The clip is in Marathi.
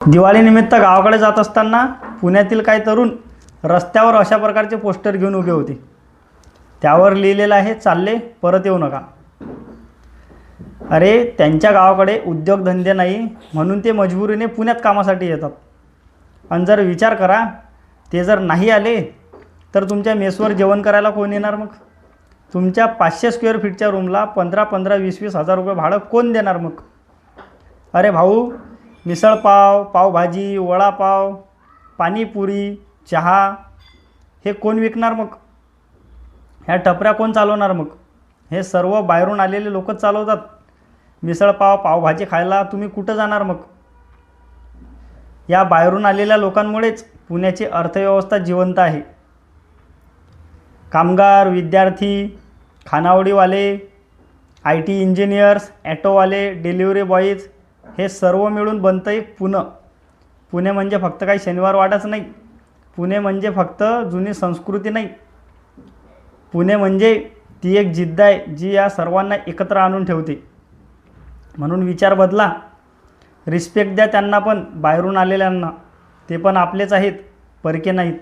दिवाळीनिमित्त गावाकडे जात असताना पुण्यातील काही तरुण रस्त्यावर अशा प्रकारचे पोस्टर घेऊन उभे होते. त्यावर लिहिलेलं आहे, चालले परत येऊ नका. अरे, त्यांच्या गावाकडे उद्योगधंदे नाही म्हणून ते मजबुरीने पुण्यात कामासाठी येतात. आणि जर विचार करा, ते जर नाही आले तर तुमच्या मेसवर जेवण करायला कोण येणार? मग तुमच्या 500 स्क्वेअर फीटच्या रूमला 15,000, 20,000, 20,000 रुपये भाडं कोण देणार? मग अरे भाऊ, मिसळपाव, पावभाजी, वडापाव, पाणीपुरी, चहा हे कोण विकणार? मग ह्या टपऱ्या कोण चालवणार? मग हे सर्व बाहेरून आलेले लोकच चालवतात. मिसळपाव, पावभाजी खायला तुम्ही कुठं जाणार? मग या बाहेरून आलेल्या लोकांमुळेच पुण्याची अर्थव्यवस्था जिवंत आहे. कामगार, विद्यार्थी, खानावळीवाले, IT इंजिनियर्स, ॲटोवाले, डिलिव्हरी बॉईज हे सर्व मिळून बनतं एक पुणे. पुणे म्हणजे फक्त काही शनिवारवाडाच नाही. पुणे म्हणजे फक्त जुनी संस्कृती नाही. पुणे म्हणजे ती एक जिद्द आहे जी या सर्वांना एकत्र आणून ठेवते. म्हणून विचार बदला, रिस्पेक्ट द्या त्यांना पण, बाहेरून आलेल्यांना. ते पण आपलेच आहेत, परके नाहीत.